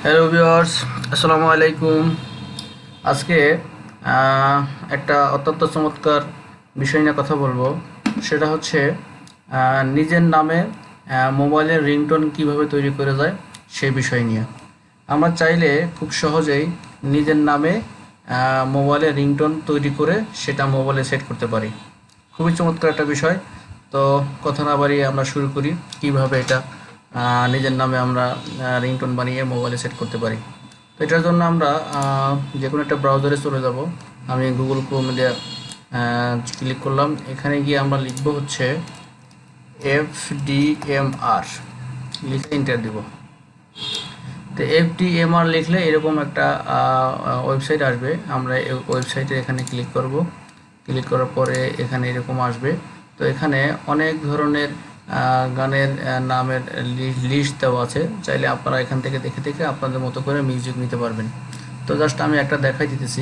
Hello viewers, আসসালামু আলাইকুম। আজকে একটা অত্যন্ত চমৎকার বিষয় নিয়ে কথা বলবো। সেটা হচ্ছে নিজের নামে মোবাইলের রিংটোন কিভাবে তৈরি করে যায় সেই বিষয় নিয়ে। আমরা চাইলে খুব সহজেই নিজের নামে মোবাইলের রিংটোন তৈরি করে সেটা মোবাইলে সেট করতে পারি। খুবই চমৎকার একটা বিষয়। তো কথা না বাড়িয়ে আমরা শুরু করি কিভাবে এটা নিজের নামে আমরা রিংটোন বানিয়ে মোবাইলে সেট করতে পারি। তো এটার জন্য আমরা যে কোনো একটা ব্রাউজারে চলে যাব। আমি গুগল ক্রোম দিয়ে ক্লিক করলাম। এখানে গিয়ে আমরা লিখব হচ্ছে FDMR, লিখে এন্টার দিব। তো FDMR লিখলে এরকম একটা ওয়েবসাইট আসবে। আমরা এই ওয়েবসাইটে এখানে ক্লিক করব। ক্লিক করার পরে এখানে এরকম আসবে। তো এখানে অনেক ধরনের গানের নামের লিস্ট দেওয়া আছে। চাইলে আপনারা এখান থেকে দেখে দেখে আপনাদের মতো করে মিউজিক নিতে পারবেন। তো জাস্ট আমি একটা দেখাই দিতেছি,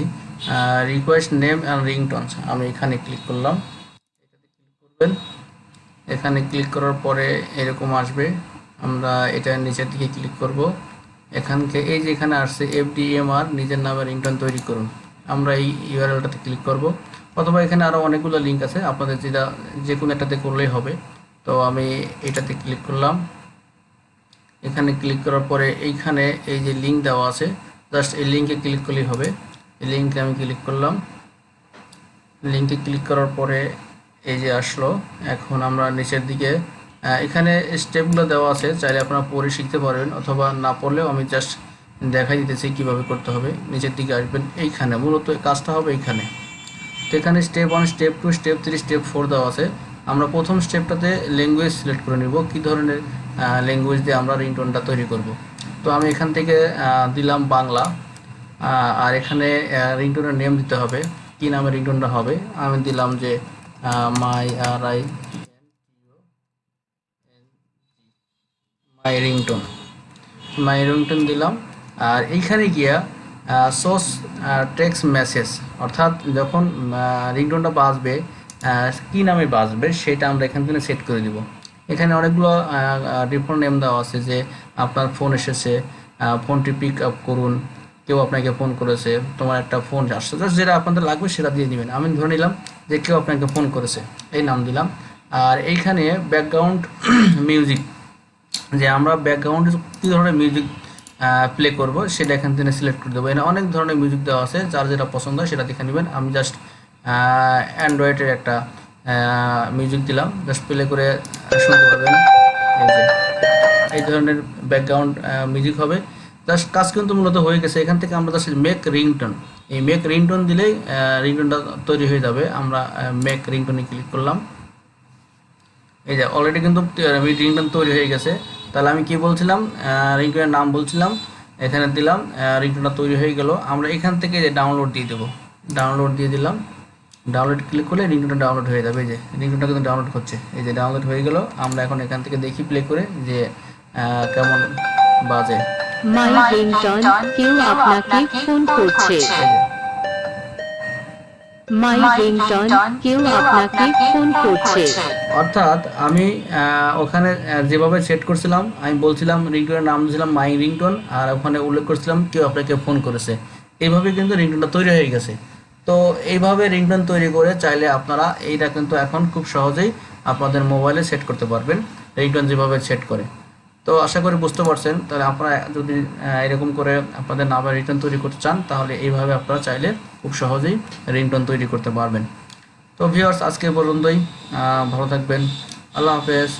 রিকোয়েস্ট নেম অ্যান্ড রিংটোনস। আমি এখানে ক্লিক করলাম। এটাতে ক্লিক করবেন। এখানে ক্লিক করার পরে এরকম আসবে। আমরা এটা নিচের দিকে ক্লিক করব। এখানকে এই যে এখানে আসছে FDMR নিজের নামে রিংটোন তৈরি করুন। আমরা এই ইউআরএলটাতে ক্লিক করব, অথবা এখানে আরও অনেকগুলো লিঙ্ক আছে, আপনাদের যেটা যে কোনো একটাতে করলেই হবে। তো আমি এটাতে ক্লিক করলাম। এখানে ক্লিক করার পরে এইখানে এই যে লিঙ্ক দেওয়া আছে, জাস্ট এই লিঙ্কে ক্লিক করলেই হবে। এই লিঙ্কে আমি ক্লিক করলাম। লিঙ্কে ক্লিক করার পরে এই যে আসলো। এখন আমরা নিচের দিকে এখানে স্টেপগুলো দেওয়া আছে, চাইলে আপনারা পড়ে শিখতে পারবেন, অথবা না পড়লেও আমি জাস্ট দেখাই দিতেছি কিভাবে করতে হবে। নিচের দিকে আসবেন, এইখানে মূলত কাজটা হবে এইখানে। তো এখানে স্টেপ 1, স্টেপ 2, স্টেপ 3, স্টেপ 4 দেওয়া আছে। আমরা প্রথম স্টেপটাতে ল্যাঙ্গুয়েজ সিলেক্ট করে নিব, কী ধরনের ল্যাঙ্গুয়েজ দিয়ে আমরা রিংটোনটা তৈরি করব। তো আমি এখান থেকে দিলাম বাংলা। আর এখানে রিংটোনের নেম দিতে হবে, কি নামে রিংটোনটা হবে। আমি দিলাম যে মাই রিংটোন, মাই রিংটোন দিলাম। আর এইখানে গিয়া সোর্স টেক্সট মেসেজ, অর্থাৎ যখন রিংটোনটা বাজবে কী নামে বাজবে সেটা আমরা এখান থেকে সেট করে দিব। এখানে অনেকগুলো ডিফারেন্ট নেম দেওয়া আছে, যে আপনার ফোন এসেছে, ফোনটি পিক আপ করুন, কেউ আপনাকে ফোন করেছে, তোমার একটা ফোন আসছে, জাস্ট যেটা আপনাদের লাগবে সেটা দিয়ে দিবেন। আমি ধরে নিলাম যে কেউ আপনাকে ফোন করেছে, এই নাম দিলাম। আর এইখানে ব্যাকগ্রাউন্ড মিউজিক, যে আমরা ব্যাকগ্রাউন্ডে কী ধরনের মিউজিক প্লে করব সেটা এখান থেকে সিলেক্ট করে দেবো। এখানে অনেক ধরনের মিউজিক দেওয়া আছে, যার যেটা পছন্দ হয় সেটা দেখে নেবেন। আমি জাস্ট অ্যান্ড্রয়েডের একটা মিউজিক দিলাম, জাস্ট প্লে করে শুনতে পারবেন। এই যে এই ধরনের ব্যাকগ্রাউন্ড মিউজিক হবে। জাস্ট কাজ কিন্তু মূলত হয়ে গেছে। এখান থেকে আমরা জাস্ট মেক রিংটোন, এই মেক রিংটোন দিলেই রিংটোনটা তৈরি হয়ে যাবে। আমরা মেক রিংটোনে ক্লিক করলাম। এই যে অলরেডি কিন্তু রিংটোন তৈরি হয়ে গেছে। তাহলে আমি কি বলছিলাম, রিংটোনের নাম বলছিলাম, এখানে দিলাম, রিংটোনটা তৈরি হয়ে গেল। আমরা এখান থেকে যে ডাউনলোড দিয়ে দেবো, ডাউনলোড দিয়ে দিলাম। ডাউনলোড ক্লিক করলে রিংটোনটা ডাউনলোড হয়ে যাবে। এই যে রিংটোনটা কিন্তু ডাউনলোড হচ্ছে, এই যে ডাউনলোড হয়ে গেল। আমরা এখন এখান থেকে দেখি প্লে করে যে কেমন বাজে। মাই রিংটোন, কেউ আপনাকে ফোন করছে। মাই রিংটোন, কেউ আপনাকে ফোন করছে। অর্থাৎ আমি ওখানে যেভাবে সেট করছিলাম, আমি বলছিলাম রিংটোনের নাম দিয়েছিলাম মাই রিংটোন, আর ওখানে উল্লেখ করছিলাম কেউ আপনাকে ফোন করেছে। এইভাবে কিন্তু রিংটোনটা তৈরি হয়ে গেছে। তো এইভাবে রিংটোন তৈরি করে চাইলে আপনারা এইটা কিন্তু এখন খুব সহজেই আপনাদের মোবাইলে সেট করতে পারবেন, রিংটোন যেভাবে সেট করে। তো আশা করি বুঝতে পারছেন। তাহলে আপনারা যদি এরকম করে আপনাদের নামের রিংটোন তৈরি করতে চান, তাহলে এইভাবে আপনারা চাইলে খুব সহজেই রিংটোন তৈরি করতে পারবেন। তো ভিউয়ার্স, আজকে পর্যন্তই। ভালো থাকবেন। আল্লাহ হাফেজ।